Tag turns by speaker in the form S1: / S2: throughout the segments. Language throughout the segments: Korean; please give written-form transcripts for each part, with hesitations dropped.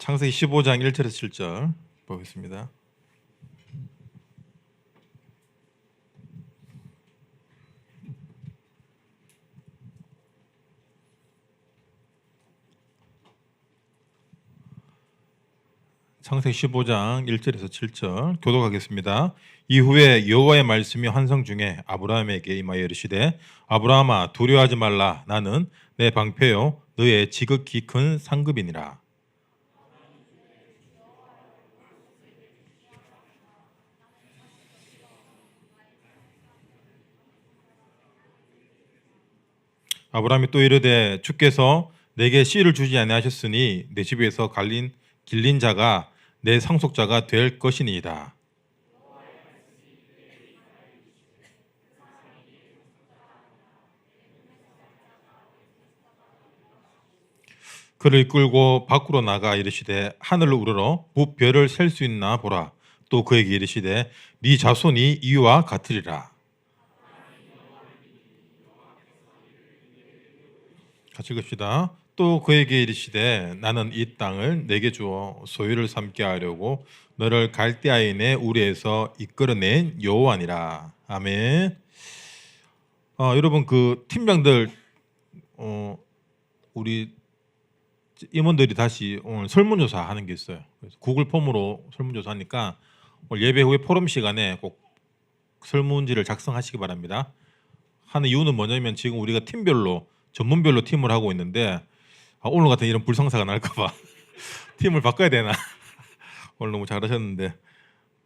S1: 창세기 15장 1절에서 7절 보겠습니다. 창세기 15장 1절에서 7절 교독하겠습니다. 이후에 여호와의 말씀이 환상 중에 아브라함에게 임하여 이르시되 아브라함아 두려워하지 말라. 나는 내 방패요 너의 지극히 큰 상급이니라. 아브라함이 또 이르되 주께서 내게 씨를 주지 아니하셨으니 내 집에서 길린 자가 내 상속자가 될 것이니이다. 그를 이끌고 밖으로 나가 이르시되 하늘을 우러러 무별을 셀 수 있나 보라. 또 그에게 이르시되 네 자손이 이와 같으리라. 같이 읽읍시다. 또 그에게 이르시되 나는 이 땅을 내게 주어 소유를 삼게 하려고 너를 갈대아인의 우리에서 이끌어낸 여호와니라. 아멘. 여러분 그 팀장들 우리 임원들이 다시 오늘 설문조사 하는 게 있어요. 그래서 구글 폼으로 설문조사하니까 오늘 예배 후에 포럼 시간에 꼭 설문지를 작성하시기 바랍니다. 하는 이유는 뭐냐면 지금 우리가 팀별로 전문별로 팀을 하고 있는데 오늘 같은 이런 불상사가 날까봐 팀을 바꿔야 되나. 오늘 너무 잘하셨는데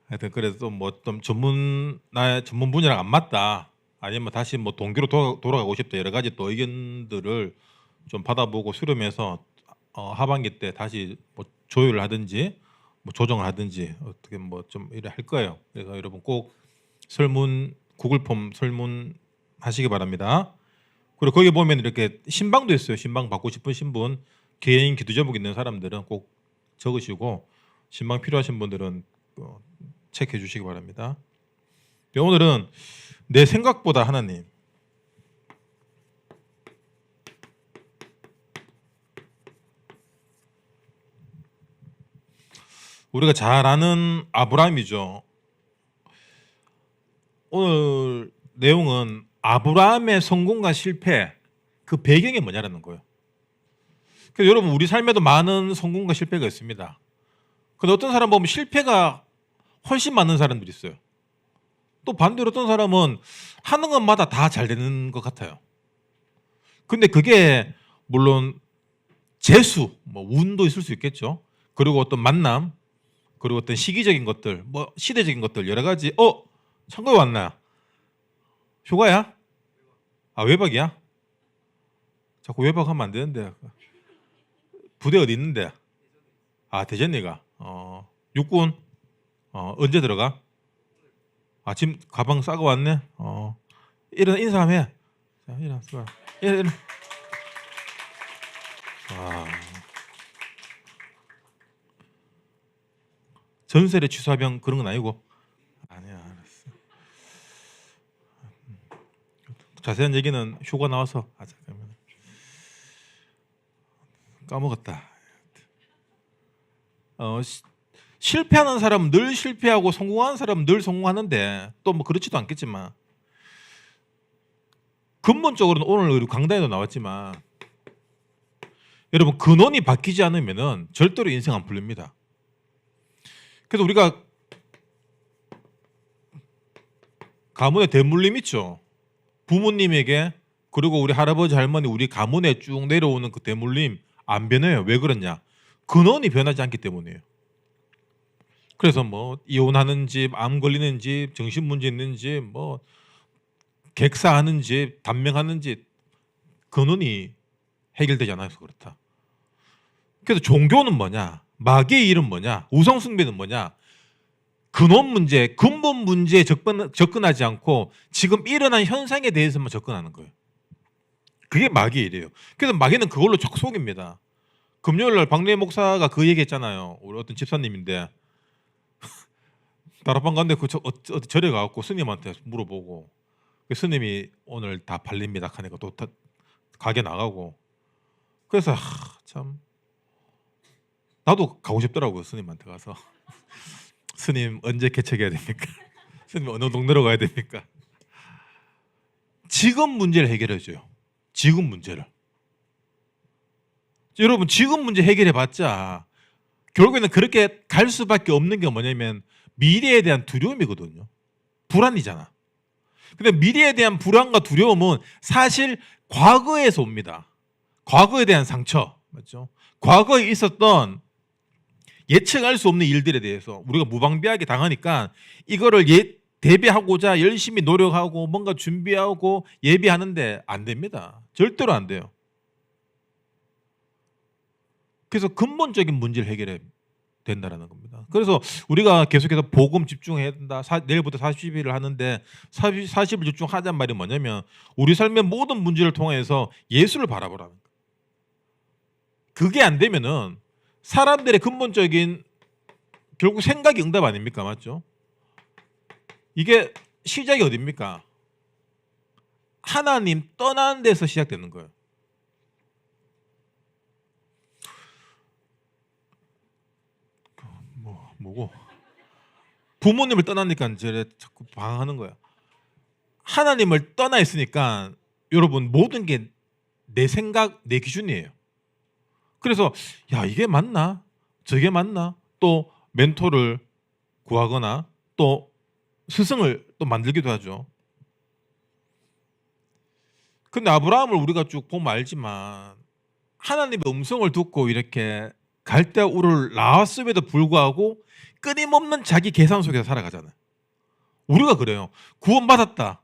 S1: 하여튼 그래서 뭐 좀 나의 전문 분야랑 안 맞다 아니면 다시 뭐 동기로 돌아가고 싶다 여러 가지 또 의견들을 좀 받아보고 수렴해서 하반기 때 다시 뭐 조율을 하든지 뭐 조정을 하든지 어떻게 뭐 좀 이래 할 거예요. 그래서 여러분 꼭 구글 폼 설문 하시기 바랍니다. 그리고 거기 보면 이렇게 신방도 있어요. 신방 받고 싶으신 분, 개인 기도 제목 있는 사람들은 꼭 적으시고 신방 필요하신 분들은 체크해 주시기 바랍니다. 오늘은 내 생각보다 하나님. 우리가 잘 아는 아브라함이죠. 오늘 내용은 아브라함의 성공과 실패, 그 배경이 뭐냐라는 거예요. 그래서 여러분 우리 삶에도 많은 성공과 실패가 있습니다. 근데 어떤 사람 보면 실패가 훨씬 많은 사람들이 있어요. 또 반대로 어떤 사람은 하는 것마다 다 잘 되는 것 같아요. 근데 그게 물론 재수, 뭐 운도 있을 수 있겠죠. 그리고 어떤 만남, 그리고 어떤 시기적인 것들, 뭐 시대적인 것들 여러 가지. 창고에 왔나? 휴가야? 외박이야? 자꾸 외박하면 안 되는데. 부대 어디 있는데? 대전이가. 육군. 언제 들어가? 지금 가방 싸고 왔네. 일어나 인사 한번 해. 자, 일어나. 전설의 취사병 그런 건 아니고. 아니야, 알았어. 자세한 얘기는 휴가 나와서 하자. 그러면 까먹었다. 실패하는 사람은 늘 실패하고 성공하는 사람은 늘 성공하는데 또 뭐 그렇지도 않겠지만 근본적으로는 오늘 우리 강단에도 나왔지만 여러분 근원이 바뀌지 않으면은 절대로 인생 안 풀립니다. 그래서 우리가 가문의 대물림 있죠. 부모님에게 그리고 우리 할아버지 할머니 우리 가문에 쭉 내려오는 그 대물림 안 변해요. 왜 그러냐? 근원이 변하지 않기 때문이에요. 그래서 뭐 이혼하는 집, 암 걸리는 집, 정신문제 있는 집, 뭐 객사하는 집, 단명하는 집 근원이 해결되지 않아서 그렇다. 그래서 종교는 뭐냐? 마귀의 일은 뭐냐? 우상숭배는 뭐냐? 근원 문제, 근본 문제에 접근하지 않고 지금 일어난 현상에 대해서만 접근하는 거예요. 그게 마귀의 일이에요. 그래서 마귀는 그걸로 적 속입니다. 금요일날 박래 목사가 그 얘기했잖아요. 우리 어떤 집사님인데 다락방 갔는데 어디 절에 가갖고 스님한테 물어보고 그 스님이 오늘 다 팔립니다 하니까 또 가게 나가고 그래서 참 나도 가고 싶더라고요. 스님한테 가서 스님 언제 개척해야 됩니까? 스님 어느 동네로 가야 됩니까? 지금 문제를 해결해줘요. 지금 문제를. 여러분 지금 문제 해결해봤자 결국에는 그렇게 갈 수밖에 없는 게 뭐냐면 미래에 대한 두려움이거든요. 불안이잖아. 근데 미래에 대한 불안과 두려움은 사실 과거에서 옵니다. 과거에 대한 상처, 맞죠? 과거에 있었던 예측할 수 없는 일들에 대해서 우리가 무방비하게 당하니까 이거를 대비하고자 열심히 노력하고 뭔가 준비하고 예비하는데 안 됩니다. 절대로 안 돼요. 그래서 근본적인 문제를 해결해야 된다라는 겁니다. 그래서 우리가 계속해서 복음 집중해야 된다. 내일부터 40일을 하는데 40일 집중하자는 말이 뭐냐면 우리 삶의 모든 문제를 통해서 예수를 바라보라는 거예요. 그게 안 되면은 사람들의 근본적인 결국 생각이 응답 아닙니까? 맞죠? 이게 시작이 어딥니까? 하나님 떠나는 데서 시작되는 거예요. 뭐고? 부모님을 떠나니까 이제 자꾸 방황하는 거야. 하나님을 떠나 있으니까 여러분 모든 게 내 생각, 내 기준이에요. 그래서 야 이게 맞나? 저게 맞나? 또 멘토를 구하거나 또 스승을 또 만들기도 하죠. 근데 아브라함을 우리가 쭉 보면 알지만 하나님의 음성을 듣고 이렇게 갈대아 우르를 나왔음에도 불구하고 끊임없는 자기 계산 속에서 살아가잖아요. 우리가 그래요. 구원받았다.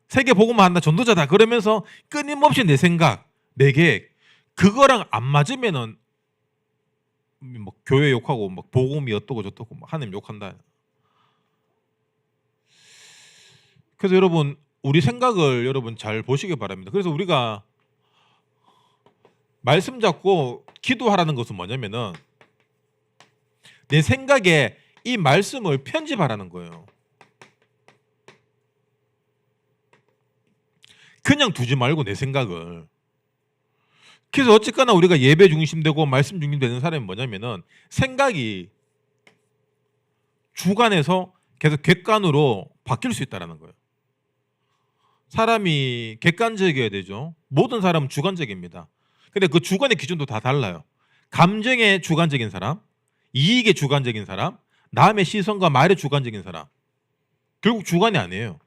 S1: 세계 복음만 한다. 전도자다. 그러면서 끊임없이 내 생각, 내 계획 그거랑 안 맞으면은 뭐 교회 욕하고 막 복음이 어떠고 저떠고 막 하나님 욕한다. 그래서 여러분 우리 생각을 여러분 잘 보시기 바랍니다. 그래서 우리가 말씀 잡고 기도하라는 것은 뭐냐면은 내 생각에 이 말씀을 편집하라는 거예요. 그냥 두지 말고 내 생각을. 그래서 어쨌거나 우리가 예배 중심되고 말씀 중심되는 사람이 뭐냐면은 생각이 주관에서 계속 객관으로 바뀔 수 있다는 거예요. 사람이 객관적이어야 되죠. 모든 사람은 주관적입니다. 근데 그 주관의 기준도 다 달라요. 감정의 주관적인 사람, 이익의 주관적인 사람, 남의 시선과 말의 주관적인 사람. 결국 주관이 아니에요.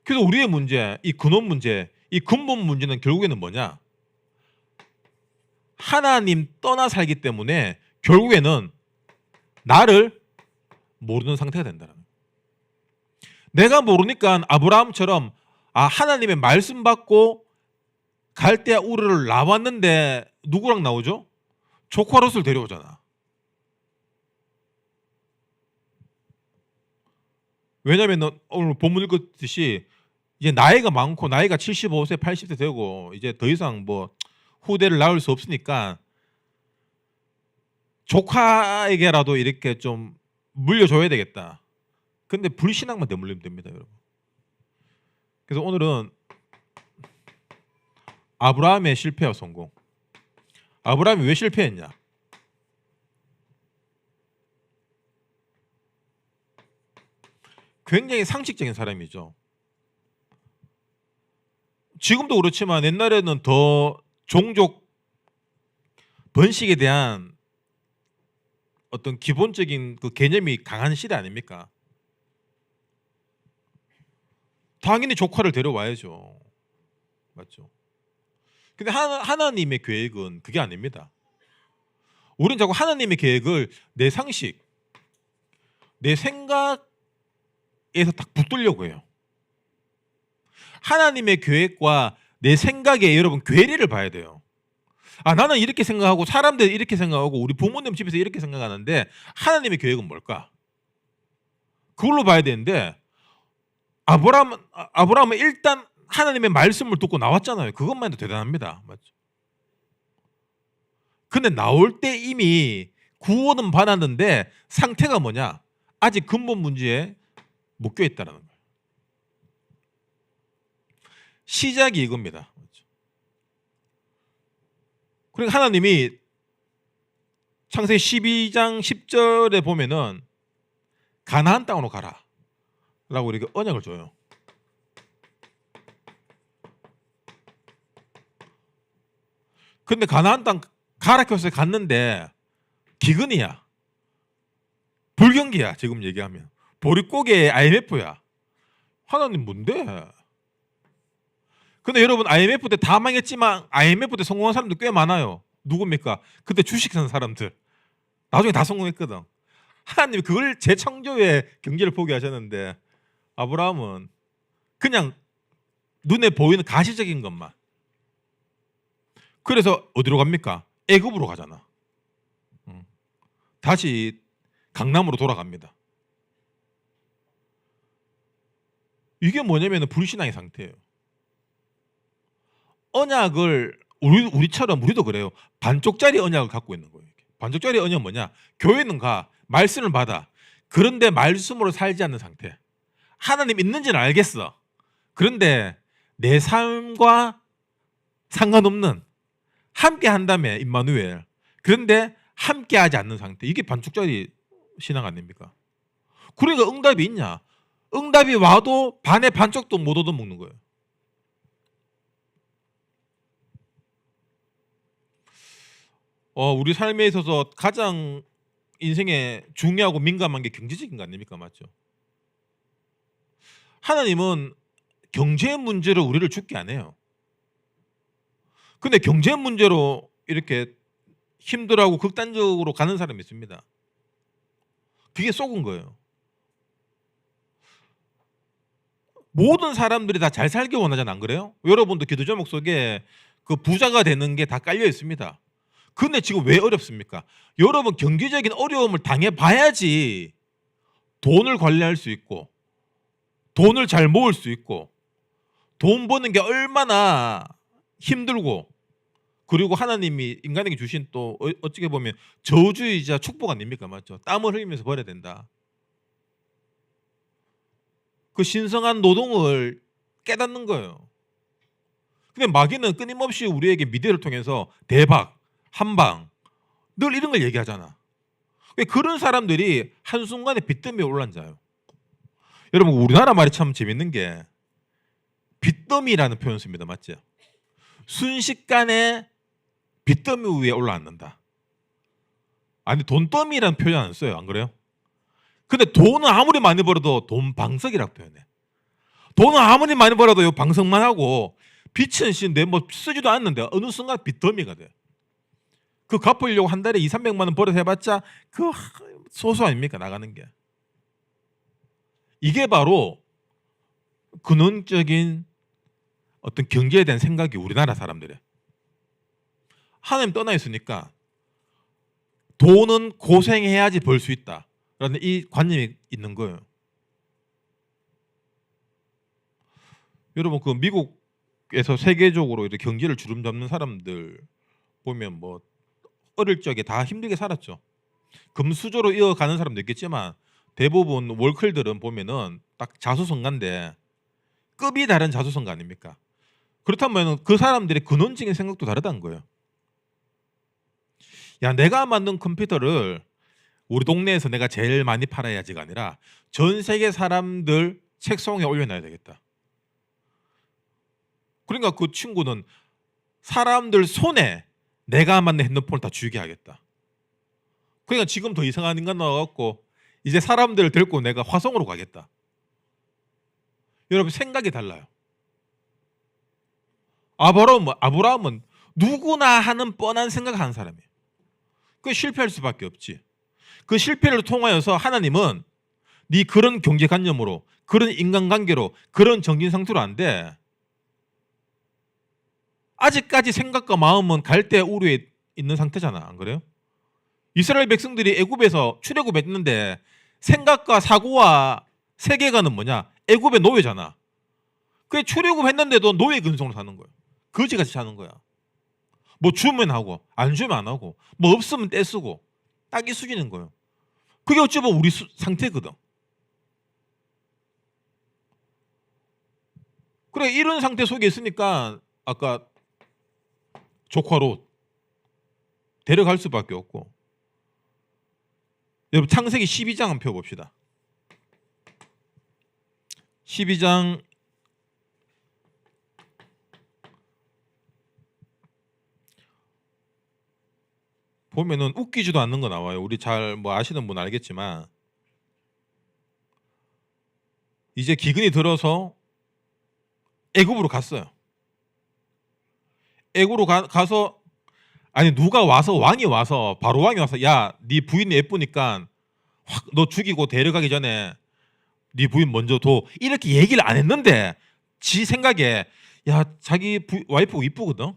S1: 그래서 우리의 문제, 이 근원 문제, 이 근본 문제는 결국에는 뭐냐? 하나님 떠나 살기 때문에 결국에는 나를 모르는 상태가 된다는 거예요. 내가 모르니까 아브라함처럼 하나님의 말씀 받고 갈대아 우르를 나왔는데 누구랑 나오죠? 조카 롯을 데려오잖아. 왜냐하면 오늘 본문 읽었듯이 이제 나이가 많고 나이가 75세, 80세 되고 이제 더 이상 뭐 후대를 낳을 수 없으니까 조카에게라도 이렇게 좀 물려줘야 되겠다. 근데 불신앙만 내물리면 됩니다, 여러분. 그래서 오늘은 아브라함의 실패와 성공. 아브라함이 왜 실패했냐? 굉장히 상식적인 사람이죠. 지금도 그렇지만 옛날에는 더 종족 번식에 대한 어떤 기본적인 그 개념이 강한 시대 아닙니까? 당연히 조카를 데려와야죠. 맞죠? 근데 하나님의 계획은 그게 아닙니다. 우리는 자꾸 하나님의 계획을 내 상식, 내 생각에서 딱 붙들려고 해요. 하나님의 계획과 내 생각에 여러분 괴리를 봐야 돼요. 나는 이렇게 생각하고 사람들이 이렇게 생각하고 우리 부모님 집에서 이렇게 생각하는데 하나님의 계획은 뭘까? 그걸로 봐야 되는데 아브라함은 일단 하나님의 말씀을 듣고 나왔잖아요. 그것만 해도 대단합니다. 맞죠? 근데 나올 때 이미 구원은 받았는데 상태가 뭐냐? 아직 근본 문제에 묶여 있다는 거예요. 시작이 이겁니다. 그러니까 하나님이 창세기 12장 10절에 보면은 가나안 땅으로 가라 라고 이렇게 언약을 줘요. 근데 가나안 땅 가라 켜서 갔는데 기근이야. 불경기야. 지금 얘기하면 보릿고개 IMF야. 하나님 뭔데? 근데 여러분 IMF 때 다 망했지만 IMF 때 성공한 사람들 꽤 많아요. 누굽니까? 그때 주식 산 사람들. 나중에 다 성공했거든. 하나님이 그걸 재창조의 경제를 포기하셨는데 아브라함은 그냥 눈에 보이는 가시적인 것만. 그래서 어디로 갑니까? 애굽으로 가잖아. 다시 강남으로 돌아갑니다. 이게 뭐냐면 불신앙의 상태예요. 언약을 우리처럼 우리도 그래요. 반쪽짜리 언약을 갖고 있는 거예요. 반쪽짜리 언약은 뭐냐? 교회는 가, 말씀을 받아. 그런데 말씀으로 살지 않는 상태. 하나님 있는지는 알겠어. 그런데 내 삶과 상관없는 함께 한다며 임마누엘. 그런데 함께 하지 않는 상태. 이게 반쪽짜리 신앙 아닙니까? 그러니까 응답이 있냐? 응답이 와도 반의 반쪽도 못 얻어먹는 거예요. 우리 삶에 있어서 가장 인생에 중요하고 민감한 게 경제적인 거 아닙니까? 맞죠? 하나님은 경제 문제로 우리를 죽게 안 해요. 근데 경제 문제로 이렇게 힘들어하고 극단적으로 가는 사람이 있습니다. 그게 속은 거예요. 모든 사람들이 다 잘 살기 원하잖아, 안 그래요? 여러분도 기도 제목 속에 그 부자가 되는 게 다 깔려 있습니다. 근데 지금 왜 어렵습니까? 여러분 경제적인 어려움을 당해봐야지 돈을 관리할 수 있고 돈을 잘 모을 수 있고 돈 버는 게 얼마나 힘들고 그리고 하나님이 인간에게 주신 또 어떻게 보면 저주이자 축복 아닙니까? 맞죠? 땀을 흘리면서 벌어야 된다. 그 신성한 노동을 깨닫는 거예요. 근데 마귀는 끊임없이 우리에게 미디어를 통해서 대박, 한방 늘 이런 걸 얘기하잖아. 그런 사람들이 한순간에 빚더미에 올라앉아요. 여러분 우리나라 말이 참 재밌는 게 빚더미라는 표현 씁니다. 맞죠? 순식간에 빚더미 위에 올라앉는다. 아니 돈더미라는 표현 안 써요. 안 그래요? 근데 돈은 아무리 많이 벌어도 돈 방석이라고 표현해. 돈은 아무리 많이 벌어도 요 방석만 하고 빚은 뭐 쓰지도 않는데 어느 순간 빚더미가 돼. 그 갚으려고 한 달에 200~300만 원 벌어서 해봤자 그 소수 아닙니까? 나가는 게. 이게 바로 근원적인 어떤 경제에 대한 생각이 우리나라 사람들의. 하나님 떠나 있으니까 돈은 고생해야지 벌 수 있다라는 이 관념이 있는 거예요. 여러분 그 미국에서 세계적으로 이렇게 경제를 주름잡는 사람들 보면 뭐 어릴 적에 다 힘들게 살았죠. 금수저로 이어가는 사람도 있겠지만 대부분 월클들은 보면은 딱 자수성가인데 급이 다른 자수성가 아닙니까? 그렇다면 그 사람들의 근원적인 생각도 다르다는 거예요. 야, 내가 만든 컴퓨터를 우리 동네에서 내가 제일 많이 팔아야지가 아니라 전 세계 사람들 책상에 올려놔야 되겠다. 그러니까 그 친구는 사람들 손에 내가 만든 핸드폰을 다 쥐게 하겠다. 그러니까 지금 더 이상한 인간 나와갖고 이제 사람들을 데리고 내가 화성으로 가겠다. 여러분 생각이 달라요. 아브라함은 누구나 하는 뻔한 생각을 하는 사람이에요. 그 실패할 수밖에 없지. 그 실패를 통하여서 하나님은 네 그런 경제관념으로 그런 인간관계로 그런 정신 상태로 안 돼. 아직까지 생각과 마음은 갈대 우루에 있는 상태잖아. 안 그래요? 이스라엘 백성들이 애굽에서 출애굽했는데 생각과 사고와 세계관은 뭐냐? 애굽의 노예잖아. 그게 출애굽했는데도 노예 근성으로 사는 거야. 거지같이 사는 거야. 뭐 주면 하고 안 주면 안 하고 뭐 없으면 떼쓰고 딱 이 수준인 거예요. 그게 어찌 보면 우리 상태거든. 그래 이런 상태 속에 있으니까 아까 조카로 데려갈 수밖에 없고 여러분 창세기 12장 한번 펴봅시다. 12장 보면은 웃기지도 않는 거 나와요. 우리 잘 뭐 아시는 분 알겠지만 이제 기근이 들어서 애굽으로 갔어요. 애굽으로 가서 아니 누가 와서 왕이 와서 바로 왕이 와서 야, 네 부인이 예쁘니까 확 너 죽이고 데려가기 전에 네 부인 먼저 둬 이렇게 얘기를 안 했는데 지 생각에 야 자기 와이프 이쁘거든.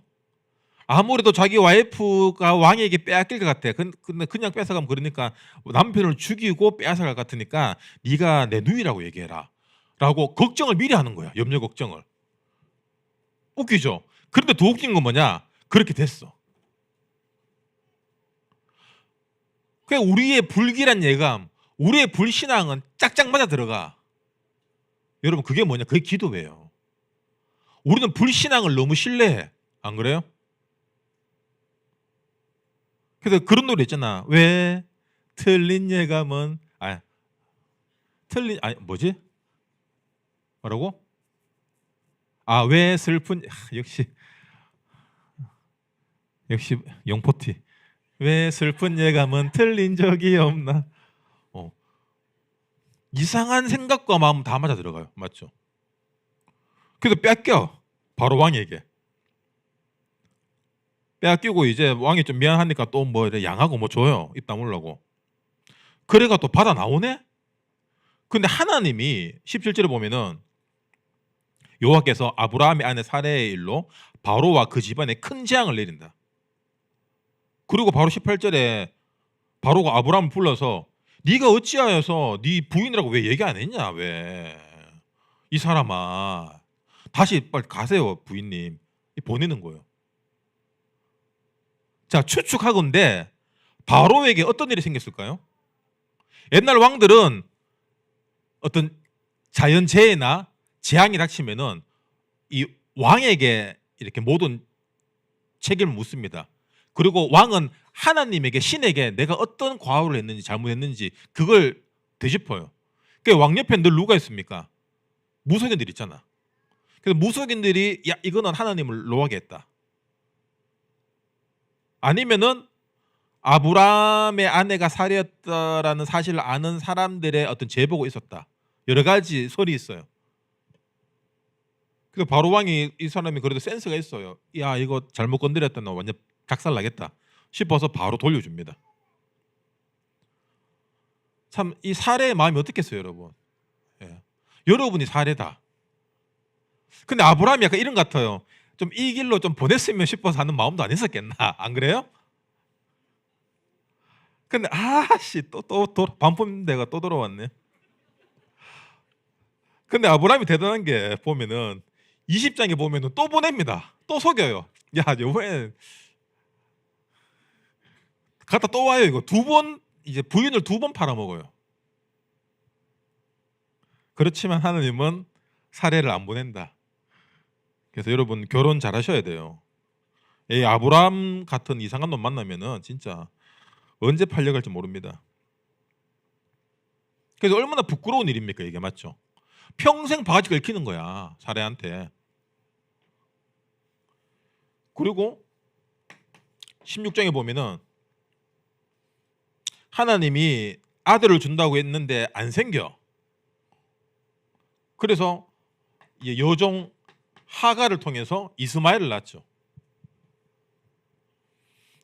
S1: 아무래도 자기 와이프가 왕에게 빼앗길 것 같아. 근데 그냥 뺏어가면 그러니까 남편을 죽이고 빼앗아갈 것 같으니까 네가 내 누이라고 얘기해라 라고 걱정을 미리 하는 거야. 염려 걱정을. 웃기죠. 그런데 더 웃긴 건 뭐냐, 그렇게 됐어. 그냥 우리의 불길한 예감, 우리의 불신앙은 짝짝 맞아 들어가. 여러분 그게 뭐냐, 그게 기도예요. 우리는 불신앙을 너무 신뢰해. 안 그래요? 그래서 그런 노래 있잖아. 왜 틀린 예감은 뭐지? 뭐라고? 왜 슬픈 역시 영포티. 왜 슬픈 예감은 틀린 적이 없나? 이상한 생각과 마음 다 맞아 들어가요. 맞죠? 그래서 뺏겨. 바로 왕에게. 빼앗기고 이제 왕이 좀 미안하니까 또 뭐 양하고 뭐 줘요. 입 다물라고. 그래가 또 받아 나오네? 근데 하나님이 17절에 보면은 여호와께서 아브라함의 아내 사레의 일로 바로와 그 집안에 큰 재앙을 내린다. 그리고 바로 18절에 바로가 아브라함을 불러서 네가 어찌하여서 네 부인이라고 왜 얘기 안 했냐, 왜 이 사람아 다시 빨리 가세요 부인님 보내는 거예요. 자, 추측하건대 바로에게 어떤 일이 생겼을까요? 옛날 왕들은 어떤 자연재해나 재앙이 닥치면은 이 왕에게 이렇게 모든 책임을 묻습니다. 그리고 왕은 하나님에게, 신에게 내가 어떤 과오를 했는지 잘못했는지 그걸 되짚어요. 그 왕 옆에 늘 누가 있습니까? 무속인들 있잖아. 그래서 무속인들이 야 이거는 하나님을 노하게 했다. 아니면은 아브라함의 아내가 사례였다라는 사실을 아는 사람들의 어떤 제보가 있었다. 여러 가지 설이 있어요. 그래서 바로 왕이 이 사람이 그래도 센스가 있어요. 야 이거 잘못 건드렸다, 너 완전 작살 나겠다 싶어서 바로 돌려줍니다. 참 이 사례의 마음이 어떻겠어요, 여러분? 예. 여러분이 사례다. 근데 아브라함이 약간 이런 것 같아요. 좀 이 길로 좀 보냈으면 싶어서 하는 마음도 안 있었겠나? 안 그래요? 근데 또 반품대가 또 돌아왔네. 근데 아브라함이 대단한 게 보면은 20장에 보면은 또 보냅니다. 또 속여요. 야, 요번엔 갔다 또 와요. 이거 두 번 이제 부인을 두 번 팔아먹어요. 그렇지만 하나님은 사례를 안 보낸다. 그래서 여러분 결혼 잘하셔야 돼요. 이 아브라함 같은 이상한 놈 만나면은 진짜 언제 팔려갈지 모릅니다. 그래서 얼마나 부끄러운 일입니까 이게, 맞죠? 평생 바가지 긁히는 거야 사례한테. 그리고 16장에 보면은 하나님이 아들을 준다고 했는데 안 생겨. 그래서 여종 하가를 통해서 이스마엘을 낳았죠.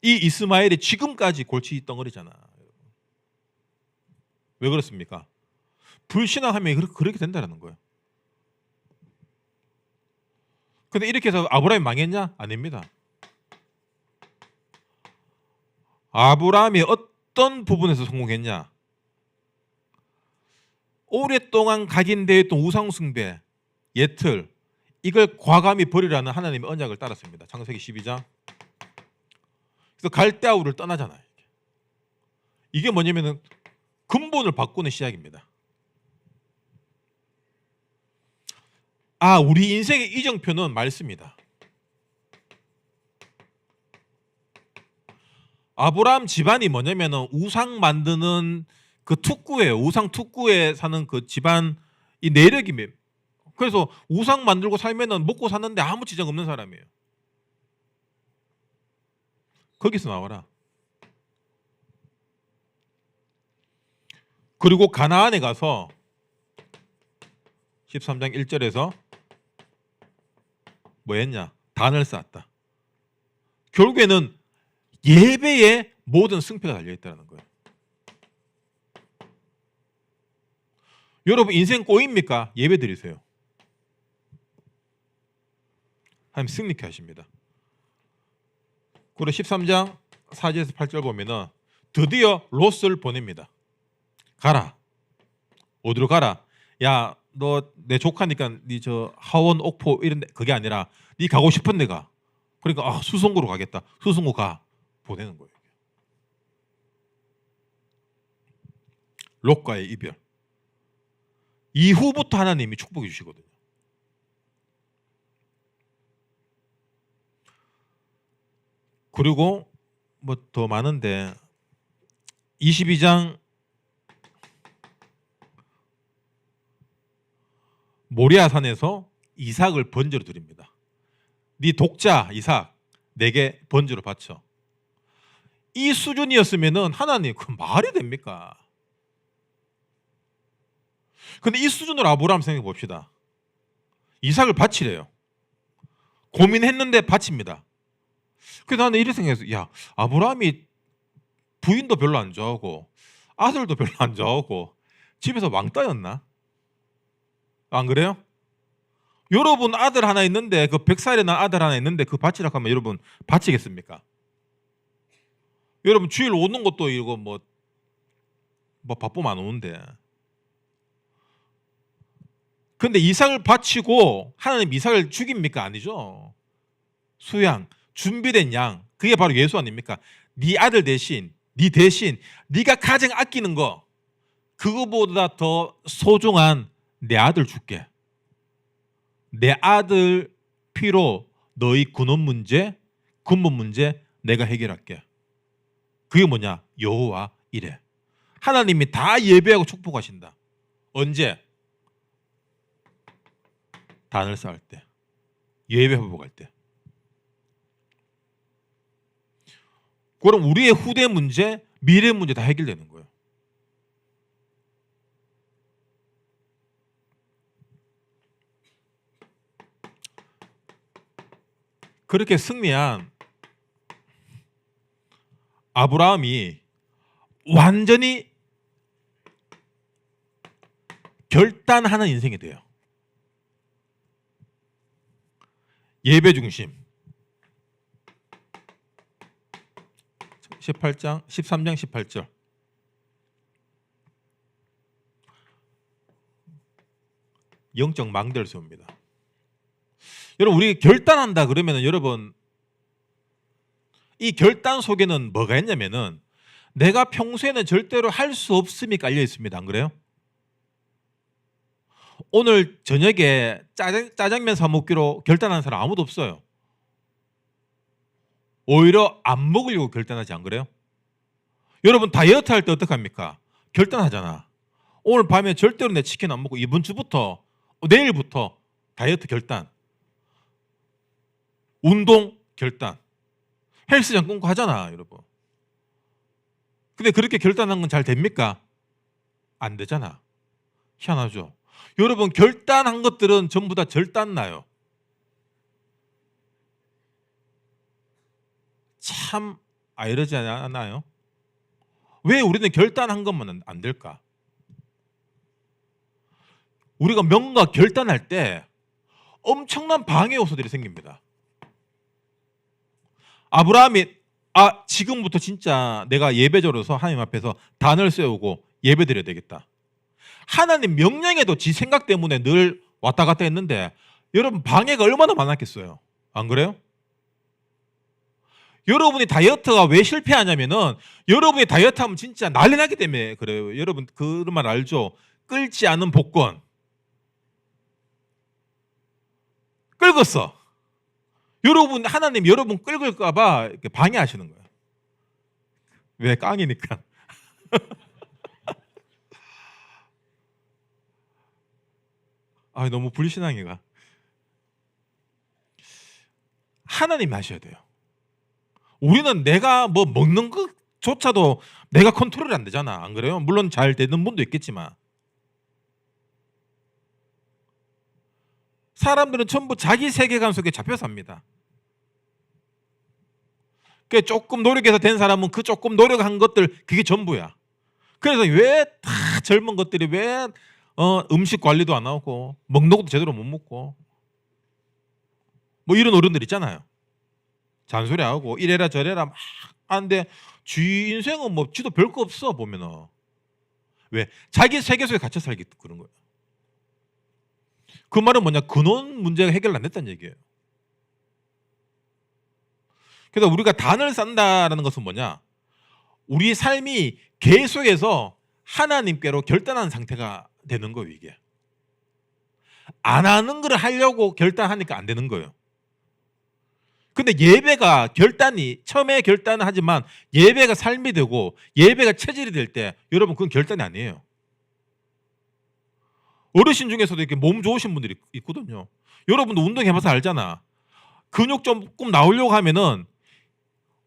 S1: 이 이스마엘이 지금까지 골치 덩어리잖아. 왜 그렇습니까? 불신앙하면 그렇게 된다는 거예요. 근데 이렇게 해서 아브라함이 망했냐? 아닙니다. 아브라함이 어떤 부분에서 성공했냐? 오랫동안 각인되어 있던 우상숭배, 예틀, 이걸 과감히 버리라는 하나님의 언약을 따랐습니다. 창세기 12장. 그래서 갈대아우를 떠나잖아요. 이게 뭐냐면은 근본을 바꾸는 시작입니다. 우리 인생의 이정표는 말씀이다. 아브라함 집안이 뭐냐면은 우상 만드는 그 특구예요. 우상 특구에 사는 그 집안 이 내력이 그래서 우상 만들고 살면은 먹고 사는데 아무 지장 없는 사람이에요. 거기서 나와라. 그리고 가나안에 가서 13장 1절에서 뭐 했냐? 단을 쌓았다. 결국에는 예배에 모든 승패가 달려있다는 거예요. 여러분 인생 꼬입니까? 예배 드리세요. 하나님 승리케 하십니다. 그리고 13장 4절에서 8절 보면은 드디어 롯을 보냅니다. 가라. 어디로 가라? 야, 너 내 조카니까 네 저 하원 옥포 이런 데 그게 아니라 네 가고 싶은 데가. 그러니까 수송구로 가겠다. 수송구 가. 보내는 거예요. 롯과의 이별. 이후부터 하나님이 축복해 주시거든요. 그리고 뭐 더 많은데 22장 모리아산에서 이삭을 번제로 드립니다. 네 독자 이삭 내게 번제로 바쳐. 이 수준이었으면은 하나님 그 말이 됩니까? 근데 이 수준으로 아브라함 생각해 봅시다. 이삭을 바치래요. 고민했는데 바칩니다. 그래서 나는 이렇게 생각했어. 야, 아브라함이 부인도 별로 안 좋아하고 아들도 별로 안 좋아하고 집에서 왕따였나? 안 그래요? 여러분 아들 하나 있는데 그 100살이나 아들 하나 있는데 그 바치라고 하면 여러분 바치겠습니까? 여러분 주일 오는 것도 이거 뭐 바쁘면 안 오는데. 근데 이삭을 바치고 하나님 이삭을 죽입니까? 아니죠. 수양, 준비된 양, 그게 바로 예수 아닙니까? 네 아들 대신, 네 대신 네가 가장 아끼는 거 그거보다 더 소중한 내 아들 줄게. 내 아들 피로 너희 근원 문제, 근본 문제 내가 해결할게. 그게 뭐냐? 여호와 이래. 하나님이 다 예배하고 축복하신다. 언제? 단을 쌓을 때. 예배 회복할 때. 그럼 우리의 후대 문제, 미래 문제 다 해결되는 거예요. 그렇게 승리한 아브라함이 완전히 결단하는 인생이 돼요. 예배 중심. 13장 18절. 영적 망대를 세웁니다. 여러분 우리 결단한다 그러면은 여러분 이 결단 속에는 뭐가 있냐면은 내가 평소에는 절대로 할 수 없음이 깔려 있습니다. 안 그래요? 오늘 저녁에 짜장면 사 먹기로 결단한 사람 아무도 없어요. 오히려 안 먹으려고 결단하지 안 그래요? 여러분 다이어트 할 때 어떡합니까? 결단하잖아. 오늘 밤에 절대로 내 치킨 안 먹고 이번 주부터 내일부터 다이어트 결단. 운동 결단. 헬스장 끊고 하잖아, 여러분. 근데 그렇게 결단한 건 잘 됩니까? 안 되잖아. 희한하죠. 여러분 결단한 것들은 전부 다 절단 나요. 참 이러지 않아요? 왜 우리는 결단한 것만 안 될까? 우리가 뭔가 결단할 때 엄청난 방해 요소들이 생깁니다. 아브라함이 지금부터 진짜 내가 예배자로서 하나님 앞에서 단을 세우고 예배드려야 되겠다. 하나님 명령에도 지 생각 때문에 늘 왔다 갔다 했는데 여러분 방해가 얼마나 많았겠어요. 안 그래요? 여러분이 다이어트가 왜 실패하냐면은 여러분이 다이어트하면 진짜 난리 나기 때문에 그래요. 여러분 그런 말 알죠? 끓지 않은 복권. 끓었어. 여러분 하나님 여러분 끓을까 봐 이렇게 방해하시는 거예요. 왜? 깡이니까. 아, 너무 불신앙이가. 하나님이 하셔야 돼요. 우리는 내가 뭐 먹는 것조차도 내가 컨트롤이 안 되잖아. 안 그래요? 물론 잘 되는 분도 있겠지만. 사람들은 전부 자기 세계관 속에 잡혀 삽니다. 그 조금 노력해서 된 사람은 그 조금 노력한 것들 그게 전부야. 그래서 왜 다 젊은 것들이 왜 음식 관리도 안 하고 먹는 것도 제대로 못 먹고 뭐 이런 어른들 있잖아요. 잔소리하고 이래라 저래라 막 하는데 쥐 인생은 뭐 쥐도 별거 없어 보면은. 왜? 자기 세계 속에 갇혀 살기 그런 거예요. 그 말은 뭐냐? 근원 문제가 해결 안 됐다는 얘기예요. 그래서 우리가 단을 쌓는다라는 것은 뭐냐? 우리 삶이 계속해서 하나님께로 결단하는 상태가 되는 거예요. 이게 안 하는 걸 하려고 결단하니까 안 되는 거예요. 근데 예배가 결단이 처음에 결단을 하지만 예배가 삶이 되고 예배가 체질이 될 때 여러분 그건 결단이 아니에요. 어르신 중에서도 이렇게 몸 좋으신 분들이 있거든요. 여러분도 운동해봐서 알잖아. 근육 조금 나오려고 하면은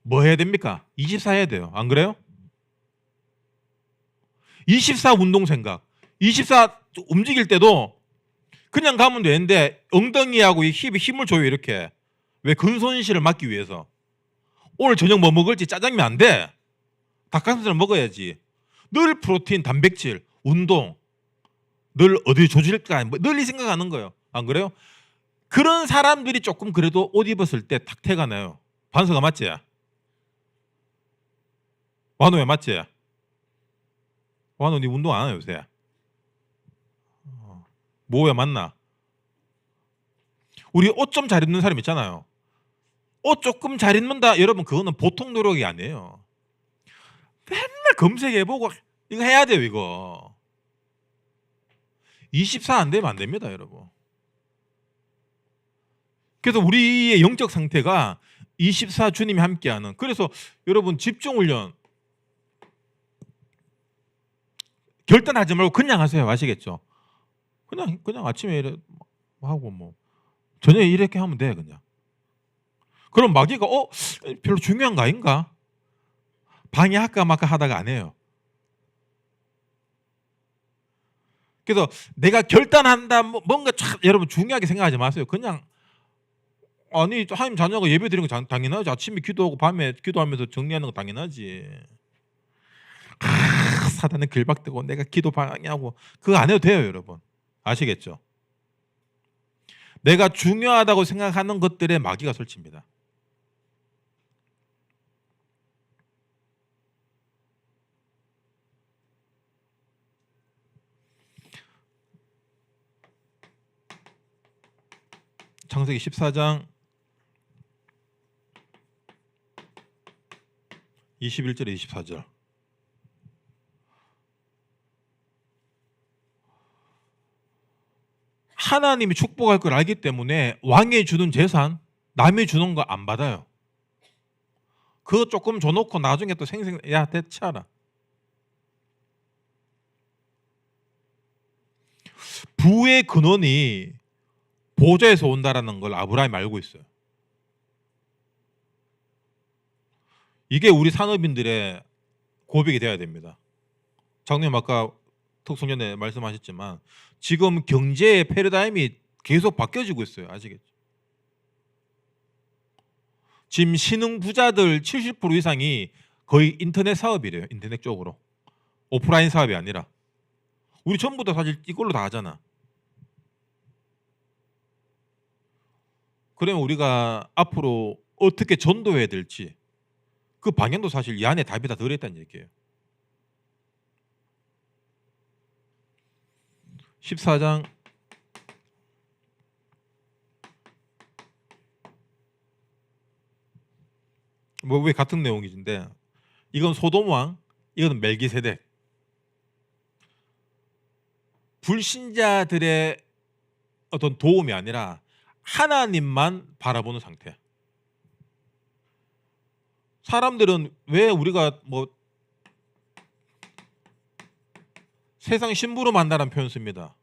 S1: 뭐 해야 됩니까? 24 해야 돼요. 안 그래요? 24 운동 생각. 24 움직일 때도 그냥 가면 되는데 엉덩이하고 이 힙이 힘을 줘요. 이렇게. 왜? 근손실을 막기 위해서. 오늘 저녁 뭐 먹을지 짜장면 안 돼. 닭가슴살 먹어야지. 늘 프로틴, 단백질, 운동. 늘 어디 조질까 늘 이 생각하는 거예요. 안 그래요? 그런 사람들이 조금 그래도 옷 입었을 때 탁 태가 나요. 반서가 맞지? 완호야 맞지? 완호 니 운동 안 해요 요새? 뭐야 맞나? 우리 옷 좀 잘 입는 사람 있잖아요. 옷 조금 잘 입는다 여러분 그거는 보통 노력이 아니에요. 맨날 검색해보고 이거 해야 돼요 이거. 24 안 되면 안 됩니다 여러분. 그래서 우리의 영적 상태가 24 주님이 함께하는. 그래서 여러분 집중훈련 결단하지 말고 그냥 하세요. 아시겠죠? 그냥 아침에 이래 하고 뭐 저녁에 이렇게 하면 돼 그냥. 그럼 마귀가 별로 중요한 거 아닌가? 방해할까 말까 하다가 안 해요. 그래서 내가 결단한다 뭔가 여러분 중요하게 생각하지 마세요. 그냥 아니 하나님 자녀가 예배 드리는 거 당연하지. 아침에 기도하고 밤에 기도하면서 정리하는 거 당연하지. 사단은 길박대고 내가 기도 방해하고 그거 안 해도 돼요 여러분. 아시겠죠? 내가 중요하다고 생각하는 것들에 마귀가 설칩니다. 창세기 14장 21절에 24절. 하나님이 축복할 걸 알기 때문에 왕이 주는 재산 남이 주는 거 안 받아요. 그거 조금 줘놓고 나중에 또 야 대차라. 부의 근원이 보좌에서 온다라는 걸 아브라함이 알고 있어요. 이게 우리 산업인들의 고백이 돼야 됩니다. 장로님 아까 특송전에 말씀하셨지만 지금 경제의 패러다임이 계속 바뀌어지고 있어요. 아시겠죠? 지금 신흥 부자들 70% 이상이 거의 인터넷 사업이래요. 인터넷 쪽으로. 오프라인 사업이 아니라. 우리 전부 다 사실 이걸로 다 하잖아. 그러면 우리가 앞으로 어떻게 전도해야 될지 그 방향도 사실 이 안에 답이 다 들어있다는 얘기예요. 14장 뭐 왜 같은 내용이신데 이건 소돔 왕, 이건 멜기세덱. 불신자들의 어떤 도움이 아니라 하나님만 바라보는 상태. 사람들은 왜 우리가 뭐 세상 심부름한다는 표현 씁니다.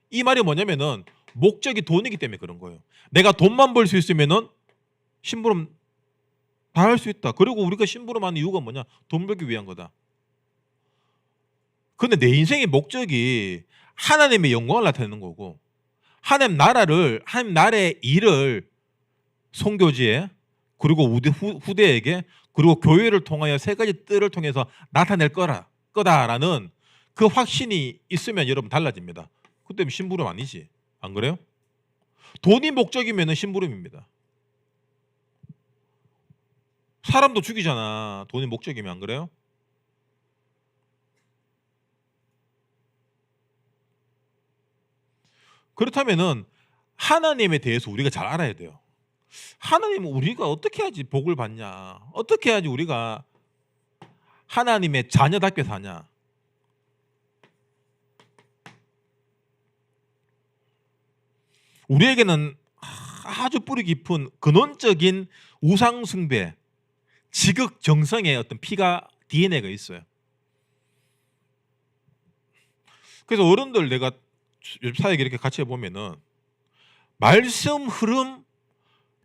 S1: 이 말이 뭐냐면은 목적이 돈이기 때문에 그런 거예요. 내가 돈만 벌 수 있으면은 심부름 다 할 수 있다. 그리고 우리가 심부름하는 이유가 뭐냐? 돈 벌기 위한 거다. 근데 내 인생의 목적이 하나님의 영광을 나타내는 거고, 하나님 나라의 일을 선교지에, 그리고 후대에게, 그리고 교회를 통하여 세 가지 뜰을 통해서 나타낼 거다라는 그 확신이 있으면 여러분 달라집니다. 그때는 심부름 아니지. 안 그래요? 돈이 목적이면 심부름입니다. 사람도 죽이잖아. 돈이 목적이면. 안 그래요? 그렇다면은 하나님에 대해서 우리가 잘 알아야 돼요. 하나님은 우리가 어떻게 해야지 복을 받냐? 어떻게 해야지 우리가 하나님의 자녀답게 사냐? 우리에게는 아주 뿌리 깊은 근원적인 우상 숭배, 지극정성의 어떤 피가 DNA가 있어요. 그래서 어른들 내가 사역에 이렇게 같이 해보면은 말씀 흐름,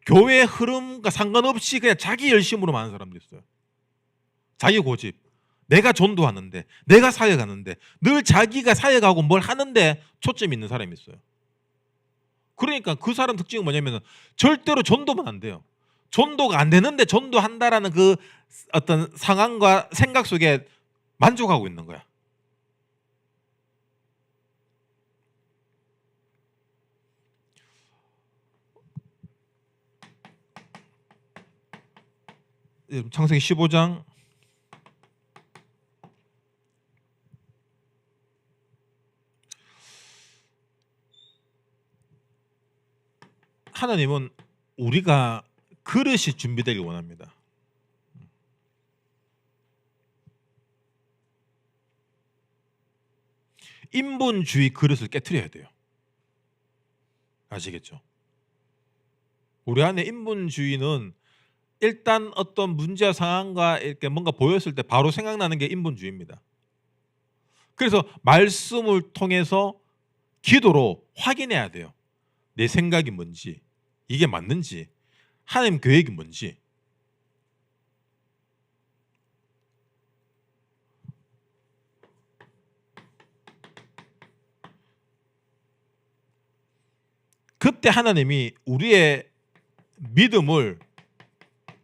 S1: 교회 흐름과 상관없이 그냥 자기 열심으로 하는 사람도 있어요. 자기 고집. 내가 전도하는데, 내가 사역하는데, 늘 자기가 사역하고 뭘 하는데 초점이 있는 사람이 있어요. 그러니까 그 사람 특징은 뭐냐면 절대로 전도만 안 돼요. 전도가 안 되는데 전도한다라는 그 어떤 상황과 생각 속에 만족하고 있는 거야. 창세기 15장 하나님은 우리가 그릇이 준비되길 원합니다. 인본주의 그릇을 깨트려야 돼요. 아시겠죠? 우리 안에 인본주의는 일단 어떤 문제와 상황과 이렇게 뭔가 보였을 때 바로 생각나는 게 인본주의입니다. 그래서 말씀을 통해서 기도로 확인해야 돼요. 내 생각이 뭔지, 이게 맞는지, 하나님 계획이 뭔지. 그때 하나님이 우리의 믿음을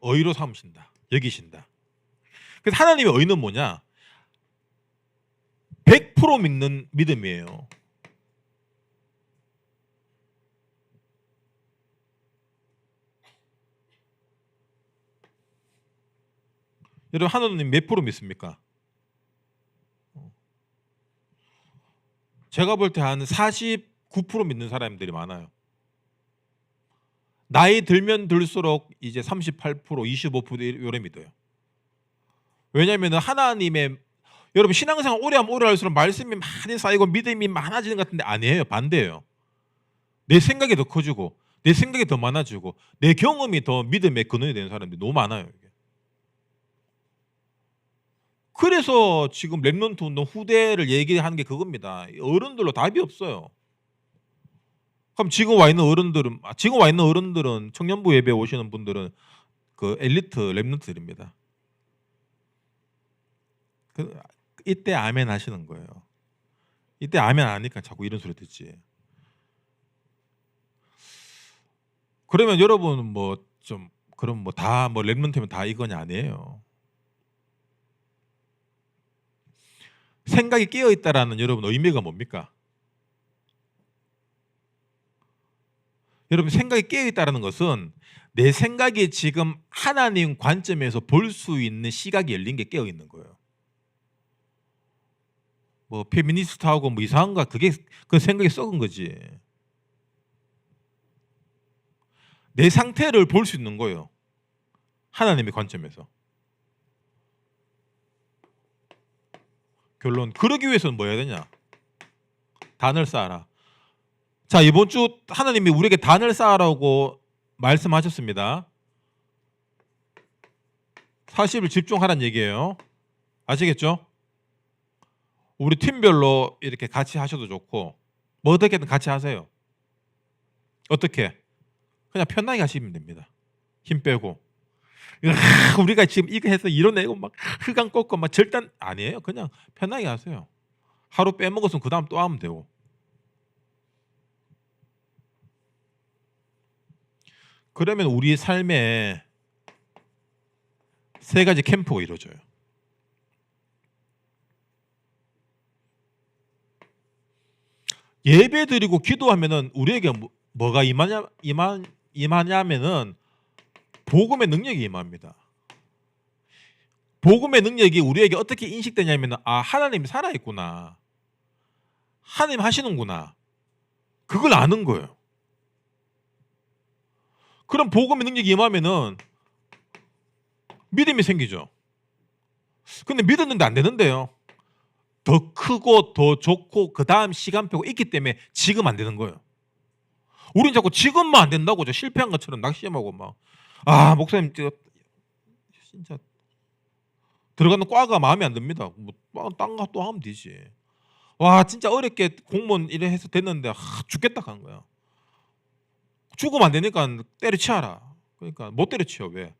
S1: 의로 삼으신다, 여기신다. 그래서 하나님의 의는 뭐냐? 100% 믿는 믿음이에요. 여러분 하나님 몇 프로 믿습니까? 제가 볼 때 한 49% 믿는 사람들이 많아요. 나이 들면 들수록 이제 38%, 25% 이래 믿어요. 왜냐하면 하나님의, 여러분 신앙생활 오래 하면 오래 할수록 말씀이 많이 쌓이고 믿음이 많아지는 것 같은데 아니에요. 반대예요. 내 생각이 더 커지고 내 생각이 더 많아지고 내 경험이 더 믿음의 근원이 되는 사람들이 너무 많아요. 그래서 지금 렘넌트 운동 후대를 얘기하는 게 그겁니다. 어른들로 답이 없어요. 그럼 지금 와 있는 어른들은 청년부 예배 오시는 분들은 그 엘리트 렘넌트들입니다. 이때 아멘 하시는 거예요. 이때 아멘 안 하니까 자꾸 이런 소리 듣지. 그러면 여러분은 뭐 좀 그럼 뭐 다 뭐 렘넌트면 다 이거냐? 아니에요. 생각이 깨어 있다라는 여러분 의미가 뭡니까? 여러분 생각이 깨어 있다라는 것은 내 생각이 지금 하나님 관점에서 볼 수 있는 시각이 열린 게 깨어 있는 거예요. 뭐 페미니스트하고 뭐 이상한가, 그게 그 생각이 썩은 거지. 내 상태를 볼 수 있는 거예요. 하나님의 관점에서. 결론, 그러기 위해서는 뭐 해야 되냐? 단을 쌓아라. 자, 이번 주 하나님이 우리에게 단을 쌓으라고 말씀하셨습니다. 40일 집중하라는 얘기예요. 아시겠죠? 우리 팀별로 이렇게 같이 하셔도 좋고 뭐 어떻게든 같이 하세요. 어떻게? 그냥 편하게 하시면 됩니다. 힘 빼고. 우리가 지금 이거 해서 이뤄내고 막 흑안 꺾고 막 절단 아니에요. 그냥 편하게 하세요. 하루 빼먹었으면 그 다음 또 하면 되고. 그러면 우리 삶에 세 가지 캠프가 이루어져요. 예배 드리고 기도하면은 우리에게 뭐가 임하냐면은 복음의 능력이 임합니다. 복음의 능력이 우리에게 어떻게 인식되냐면은 하나님이 살아있구나. 하나님 하시는구나. 그걸 아는 거예요. 그럼 복음의 능력이 임하면은 믿음이 생기죠. 근데 믿었는데 안 되는데요. 더 크고 더 좋고 그 다음 시간표가 있기 때문에 지금 안 되는 거예요. 우린 자꾸 지금만 안 된다고 실패한 것처럼 낙심하고 막 목사님 진짜 들어가는 과가 마음에 안 듭니다. 뭐 딴 거 또 하면 되지. 와 진짜 어렵게 공무원 이래 해서 됐는데 죽겠다 간 거야. 죽으면 안 되니까 때려치워라. 그러니까 못 때려치워. 왜?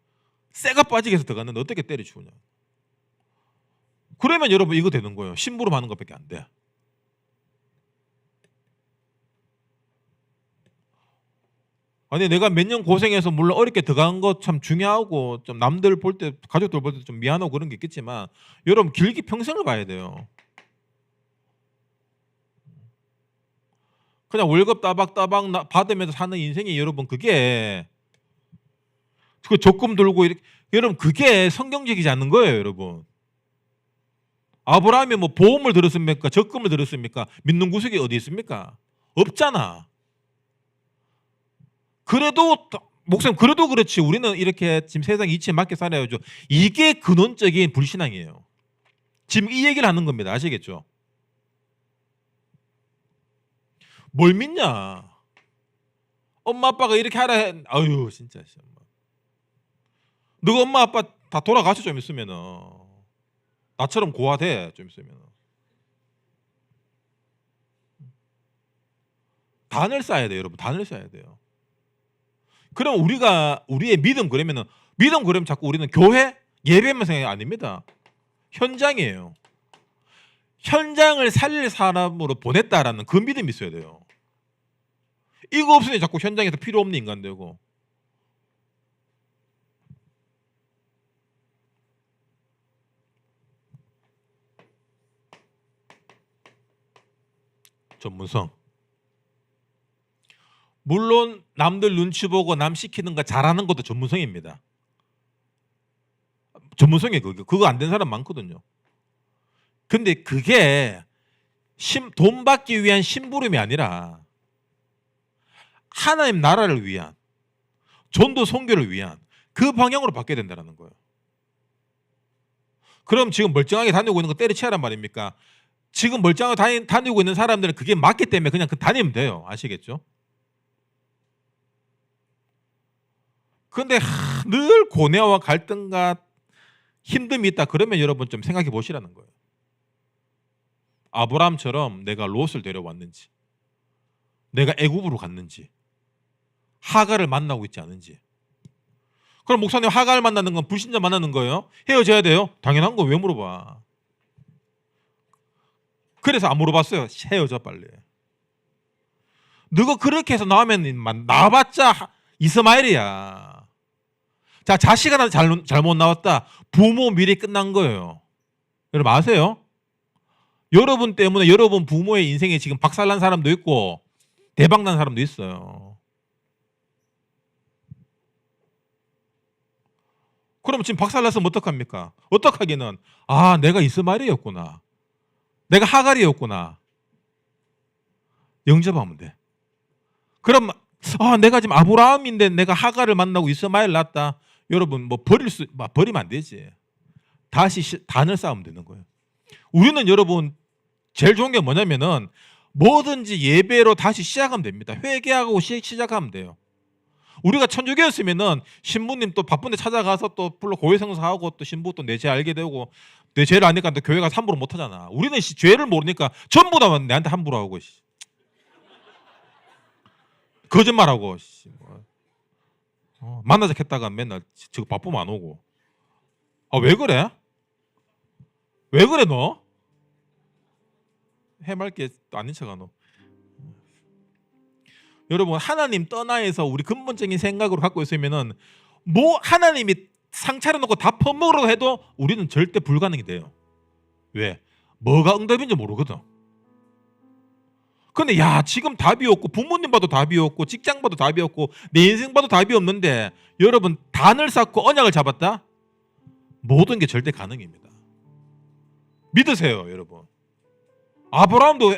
S1: 쇠가 빠지게 해서 들어갔는데 어떻게 때려치우냐. 그러면 여러분 이거 되는 거예요. 심부름 하는 것밖에 안 돼. 아니 내가 몇 년 고생해서 물론 어렵게 들어간 것 참 중요하고 좀 남들 볼 때 가족들 볼 때 좀 미안하고 그런 게 있겠지만 여러분 길게 평생을 봐야 돼요. 그냥 월급 따박따박 받으면서 사는 인생이 여러분 그게 그 적금 들고 이렇게 여러분 그게 성경적이지 않는 거예요, 여러분. 아브라함이 뭐 보험을 들었습니까? 적금을 들었습니까? 믿는 구석이 어디 있습니까? 없잖아. 그래도 목사님 그래도 그렇지 우리는 이렇게 지금 세상 이치에 맞게 살아야죠. 이게 근원적인 불신앙이에요. 지금 이 얘기를 하는 겁니다. 아시겠죠? 뭘 믿냐? 엄마 아빠가 이렇게 하라 해. 아유 진짜. 너가 엄마 아빠 다 돌아가셔 좀 있으면은. 나처럼 고아돼 좀 있으면은. 단을 쌓아야 돼요, 여러분. 단을 쌓아야 돼요. 그럼 우리의 믿음 그러면은 믿음 그러면 자꾸 우리는 교회 예배만 생각이 아닙니다. 현장이에요. 현장을 살릴 사람으로 보냈다라는 그 믿음이 있어야 돼요. 이거 없으니 자꾸 현장에서 필요 없는 인간 되고. 전문성. 물론 남들 눈치 보고 남 시키는 거 잘하는 것도 전문성입니다. 전문성이 그거 안 된 사람 많거든요. 근데 그게 돈 받기 위한 심부름이 아니라 하나님 나라를 위한 전도 선교를 위한 그 방향으로 바뀌어야 된다는 거예요. 그럼 지금 멀쩡하게 다니고 있는 거 때려치우란 말입니까? 지금 멀쩡하게 다니고 있는 사람들은 그게 맞기 때문에 그냥 다니면 돼요. 아시겠죠? 그런데 늘 고뇌와 갈등과 힘듦이 있다 그러면 여러분 좀 생각해 보시라는 거예요. 아브라함처럼 내가 롯을 데려왔는지, 내가 애굽으로 갔는지, 하갈을 만나고 있지 않은지. 그럼 목사님 하갈을 만나는 건 불신자 만나는 거예요? 헤어져야 돼요? 당연한 거 왜 물어봐? 그래서 안 물어봤어요. 헤어져 빨리. 너가 그렇게 해서 나오면 나와봤자 이스마엘이야. 자, 자식 하나 잘못 나왔다. 부모 미래 끝난 거예요. 여러분 아세요? 여러분 때문에 여러분 부모의 인생에 지금 박살난 사람도 있고 대박난 사람도 있어요. 그럼 지금 박살났으면 어떡합니까? 어떡하기는 내가 이스마엘이었구나. 내가 하갈이었구나. 영접하면 돼. 그럼 내가 지금 아브라함인데 내가 하갈을 만나고 이스마엘 낳았다. 여러분 버리면 안 되지. 다시 단을 쌓으면 되는 거예요. 우리는 여러분 제일 좋은 게 뭐냐면은 뭐든지 예배로 다시 시작하면 됩니다. 회개하고 시작하면 돼요. 우리가 천주교였으면은 신부님 또 바쁜데 찾아가서 또 불러 고해성사하고 또 신부 또 내 죄 알게 되고 내 죄를 아니까 또 교회가 함부로 못 하잖아. 우리는 죄를 모르니까 전부 다 내한테 함부로 하고 거짓말하고 만나자 했다가 맨날 지금 바쁘면 안 오고. 왜 그래? 왜 그래 너? 해맑게 아닌 척하 너. 여러분 하나님 떠나에서 우리 근본적인 생각으로 갖고 있으면은 뭐 하나님이 상 차려놓고 다 퍼먹으라고 해도 우리는 절대 불가능이 돼요. 왜? 뭐가 응답인지 모르거든. 근데 야 지금 답이 없고 부모님 봐도 답이 없고 직장 봐도 답이 없고 내 인생 봐도 답이 없는데 여러분 단을 쌓고 언약을 잡았다? 모든 게 절대 가능입니다. 믿으세요 여러분. 아브라함도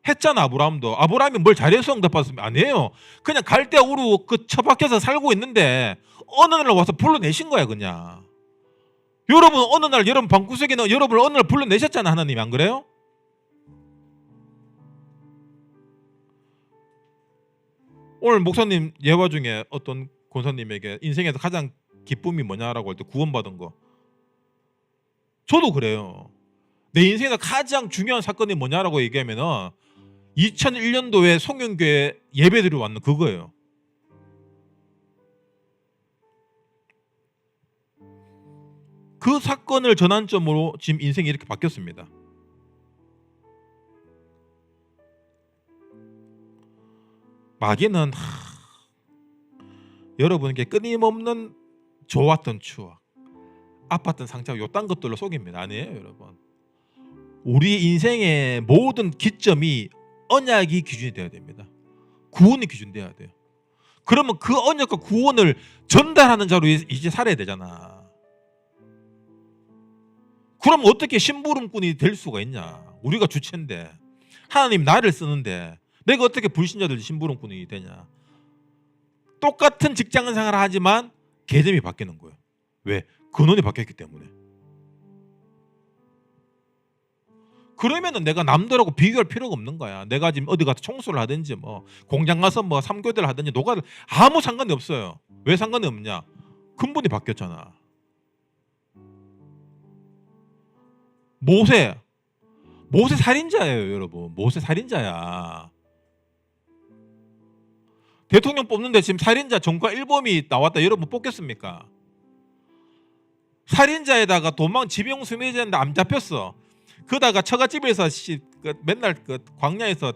S1: 했잖아. 아브라함이 뭘 잘해서 응답받았으면 아니에요. 그냥 갈대아 우루 그 처박혀서 살고 있는데 어느 날 와서 불러내신 거야 그냥. 여러분 어느 날 여러분 방구석에는 여러분을 어느 날 불러내셨잖아 하나님이. 안 그래요? 오늘 목사님 예화 중에 어떤 권사님에게 인생에서 가장 기쁨이 뭐냐라고 할 때 구원받은 거. 저도 그래요. 내 인생에서 가장 중요한 사건이 뭐냐라고 얘기하면은 2001년도에 송영교회 예배드리러 왔는 그거예요. 그 사건을 전환점으로 지금 인생이 이렇게 바뀌었습니다. 마귀는 여러분에게 끊임없는 좋았던 추억, 아팠던 상처 요딴 것들로 속입니다. 아니에요 여러분. 우리 인생의 모든 기점이 언약이 기준이 돼야 됩니다. 구원이 기준 돼야 돼요. 그러면 그 언약과 구원을 전달하는 자로 이제 살아야 되잖아. 그럼 어떻게 심부름꾼이 될 수가 있냐? 우리가 주체인데 하나님 나를 쓰는데 내가 어떻게 불신자들 심부름꾼이 되냐? 똑같은 직장 생활을 하지만 개념이 바뀌는 거예요. 왜? 근원이 바뀌었기 때문에. 그러면은 내가 남들하고 비교할 필요가 없는 거야. 내가 지금 어디 가서 청소를 하든지 뭐 공장 가서 뭐 삼교대를 하든지 노가를 아무 상관이 없어요. 왜 상관이 없냐? 근본이 바뀌었잖아. 모세 살인자예요, 여러분. 모세 살인자야. 대통령 뽑는데 지금 살인자 전과 1범이 나왔다. 여러분 뽑겠습니까? 살인자에다가 도망 지병 수매자인데 안 잡혔어. 그러다가 처갓집에서 맨날 그 광야에서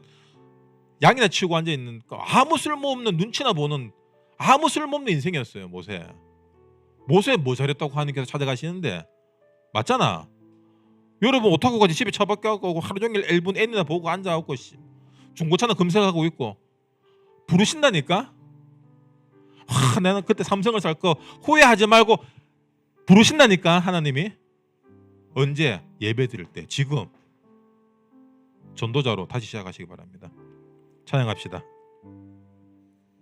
S1: 양이나 치우고 앉아 있는 아무 쓸모없는 눈치나 보는 아무 쓸모없는 인생이었어요. 모세 뭐 잘했다고 하나님께서 찾아가시는데 맞잖아. 여러분 오타쿠까지 집에 처박혀가고 하루 종일 앨범 애니나 보고 앉아갖고 중고차나 검색하고 있고 부르신다니까. 나는 그때 삼성을 살 거 후회하지 말고 부르신다니까 하나님이. 언제? 예배 드릴 때. 지금 전도자로 다시 시작하시기 바랍니다. 찬양합시다.